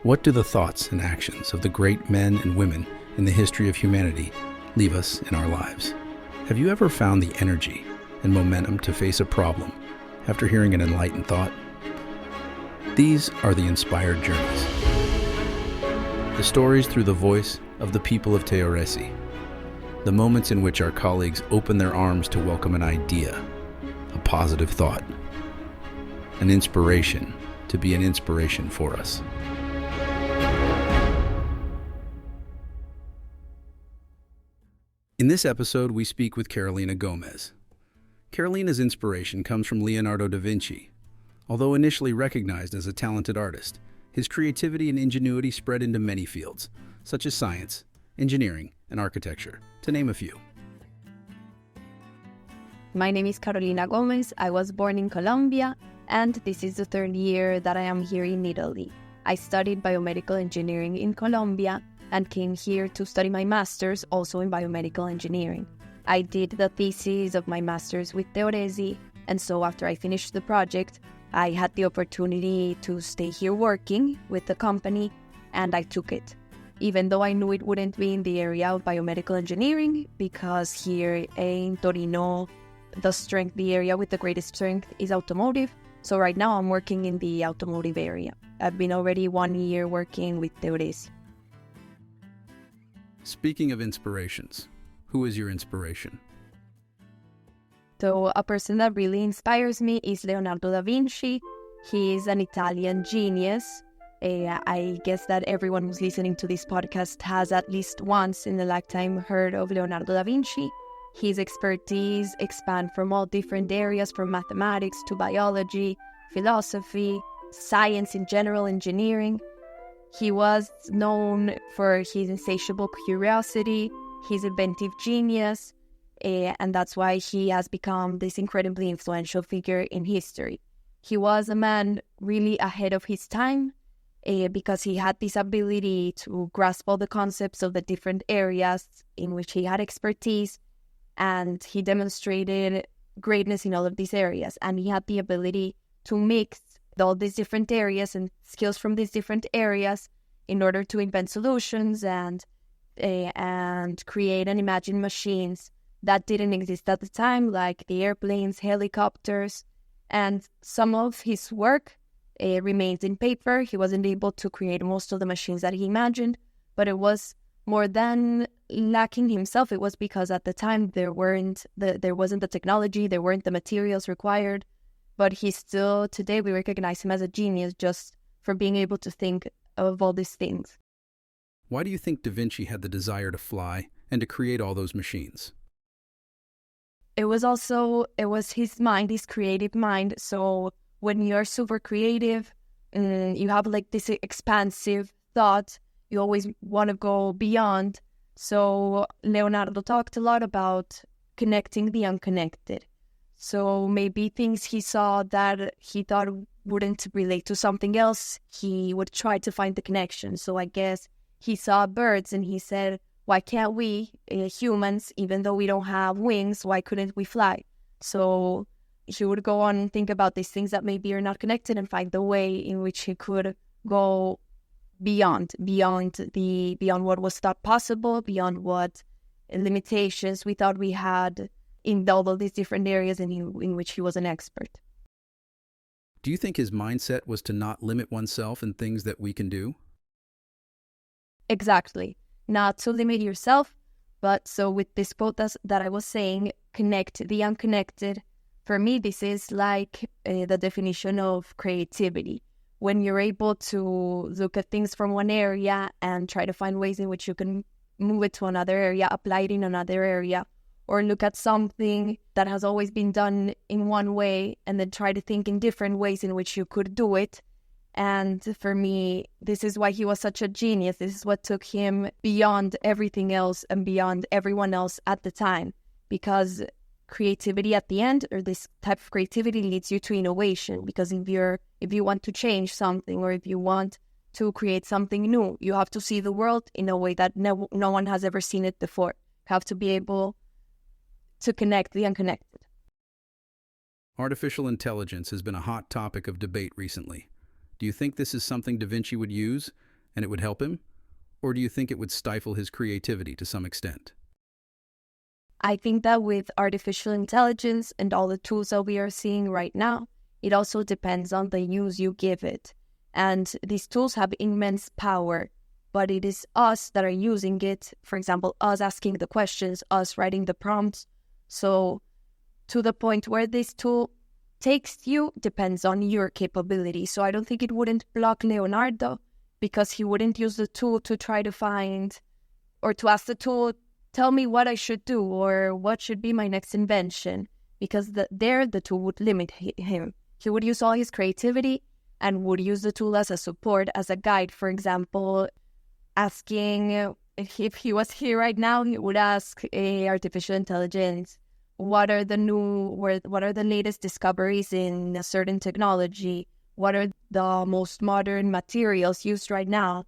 What do the thoughts and actions of the great men and women in the history of humanity leave us in our lives? Have you ever found the energy and momentum to face a problem after hearing an enlightened thought? These are the inspired journeys. The stories through the voice of the people of Teoresi. The moments in which our colleagues open their arms to welcome an idea, a positive thought, an inspiration to be an inspiration for us. In this episode, we speak with Carolina Gomez. Carolina's inspiration comes from Leonardo da Vinci. Although initially recognized as a talented artist, his creativity and ingenuity spread into many fields, such as science, engineering, and architecture, to name a few. My name is Carolina Gomez. I was born in Colombia, and this is the third year that I am here in Italy. I studied biomedical engineering in Colombia and came here to study my master's also in biomedical engineering. I did the thesis of my master's with Teoresi, and so after I finished the project, I had the opportunity to stay here working with the company, and I took it. Even though I knew it wouldn't be in the area of biomedical engineering, because here in Torino, the area with the greatest strength is automotive. So right now I'm working in the automotive area. I've been already 1 year working with Teoresi. Speaking of inspirations, who is your inspiration? So a person that really inspires me is Leonardo Da Vinci. He is an Italian genius. I guess that everyone who's listening to this podcast has at least once in a lifetime heard of Leonardo Da Vinci. His expertise expands from all different areas, from mathematics to biology, philosophy, science in general, engineering. He was known for his insatiable curiosity, his inventive genius, and that's why he has become this incredibly influential figure in history. He was a man really ahead of his time because he had this ability to grasp all the concepts of the different areas in which he had expertise, and he demonstrated greatness in all of these areas. And he had the ability to mix all these different areas and skills from these different areas in order to invent solutions and create and imagine machines that didn't exist at the time, like the airplanes, helicopters. And some of his work remains in paper. He wasn't able to create most of the machines that he imagined, but it was more than lacking himself. It was because at the time there wasn't the technology, there weren't the materials required. But today we recognize him as a genius just for being able to think of all these things. Why do you think Da Vinci had the desire to fly and to create all those machines? It was his mind, his creative mind. So when you're super creative, you have like this expansive thought, you always want to go beyond. So Leonardo talked a lot about connecting the unconnected. So maybe things he saw that he thought wouldn't relate to something else, he would try to find the connection. So I guess he saw birds and he said, why can't we, humans, even though we don't have wings, why couldn't we fly? So he would go on and think about these things that maybe are not connected and find the way in which he could go beyond what was thought possible, beyond what limitations we thought we had in all of these different areas in which he was an expert. Do you think his mindset was to not limit oneself in things that we can do? Exactly. Not to limit yourself, but so with this quote that I was saying, connect the unconnected. For me, this is like the definition of creativity. When you're able to look at things from one area and try to find ways in which you can move it to another area, apply it in another area, or look at something that has always been done in one way and then try to think in different ways in which you could do it. And for me, this is why he was such a genius. This is what took him beyond everything else and beyond everyone else at the time. Because creativity at the end, or this type of creativity, leads you to innovation. Because if you want to change something, or if you want to create something new, you have to see the world in a way that no one has ever seen it before. You have to be able to connect the unconnected. Artificial intelligence has been a hot topic of debate recently. Do you think this is something Da Vinci would use? and it would help him? Or do you think it would stifle his creativity to some extent? I think that with artificial intelligence and all the tools that we are seeing right now, it also depends on the use you give it. And these tools have immense power, but it is us that are using it. For example, us asking the questions, us writing the prompts. So to the point where this tool takes you depends on your capability. So I don't think it wouldn't block Leonardo because he wouldn't use the tool to try to find or to ask the tool, tell me what I should do or what should be my next invention, because the tool would limit him. He would use all his creativity and would use the tool as a support, as a guide. For example, asking, if he was here right now, he would ask artificial intelligence, what are the latest discoveries in a certain technology? What are the most modern materials used right now?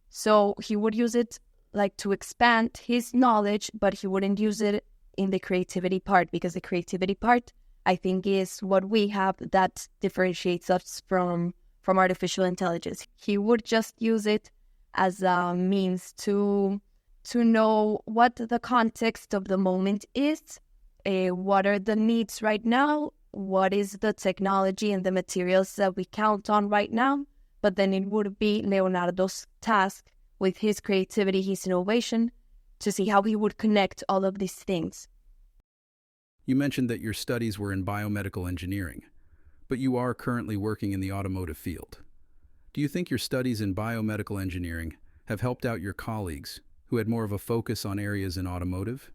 So he would use it like to expand his knowledge, but he wouldn't use it in the creativity part, because the creativity part, I think, is what we have that differentiates us from artificial intelligence. He would just use it as a means to know what the context of the moment is, what are the needs right now, what is the technology and the materials that we count on right now. But then it would be Leonardo's task with his creativity, his innovation, to see how he would connect all of these things. You mentioned that your studies were in biomedical engineering, but you are currently working in the automotive field. Do you think your studies in biomedical engineering have helped out your colleagues who had more of a focus on areas in automotive?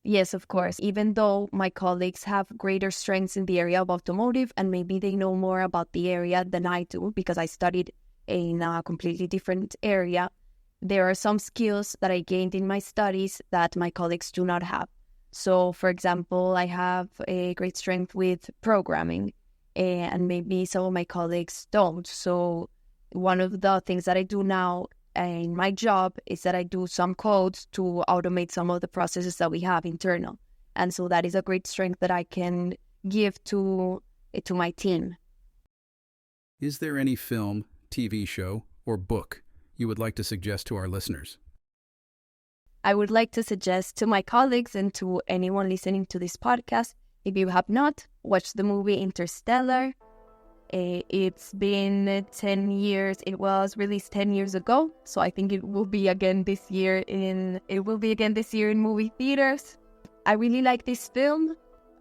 Yes, of course. Even though my colleagues have greater strengths in the area of automotive, and maybe they know more about the area than I do because I studied in a completely different area, there are some skills that I gained in my studies that my colleagues do not have. So, for example, I have a great strength with programming, and maybe some of my colleagues don't. So one of the things that I do now in my job is that I do some codes to automate some of the processes that we have internal. And so that is a great strength that I can give to my team. Is there any film, TV show, or book you would like to suggest to our listeners? I would like to suggest to my colleagues and to anyone listening to this podcast, if you have not watched the movie Interstellar. It's been 10 years. It was released 10 years ago, so I think it will be again this year in movie theaters. I really like this film.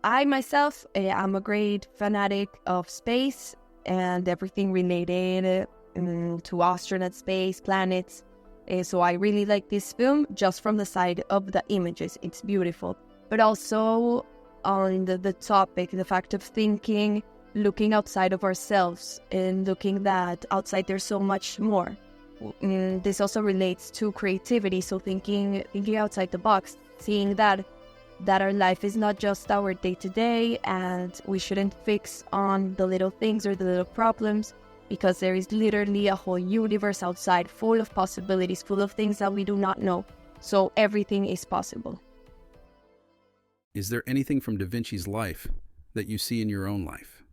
I myself am a great fanatic of space and everything related to astronaut space, planets. So I really like this film just from the side of the images. It's beautiful. But also on the topic, the fact of thinking, looking outside of ourselves and looking that outside there's so much more. This also relates to creativity. So thinking outside the box, seeing that our life is not just our day-to-day, and we shouldn't fix on the little things or the little problems, because there is literally a whole universe outside full of possibilities, full of things that we do not know. So everything is possible. Is there anything from Da Vinci's life that you see in your own life?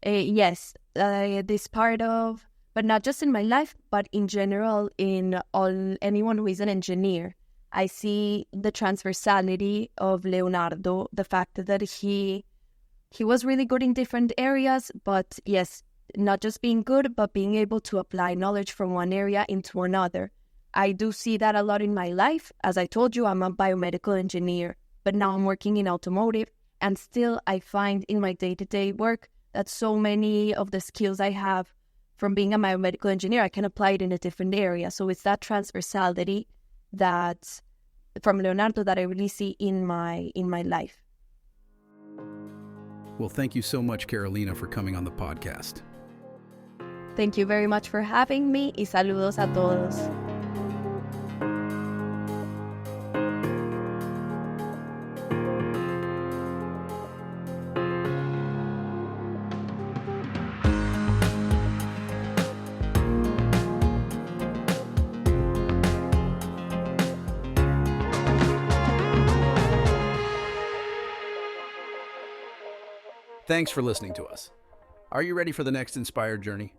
Yes, this part of, but not just in my life, but in general, in anyone who is an engineer. I see the transversality of Leonardo, the fact that he was really good in different areas, but yes, not just being good, but being able to apply knowledge from one area into another. I do see that a lot in my life. As I told you, I'm a biomedical engineer, but now I'm working in automotive, and still I find in my day-to-day work that so many of the skills I have from being a biomedical engineer, I can apply it in a different area. So it's that transversality that from Leonardo that I really see in my life. Well, thank you so much, Carolina, for coming on the podcast. Thank you very much for having me, y saludos a todos. Thanks for listening to us. Are you ready for the next inspired journey?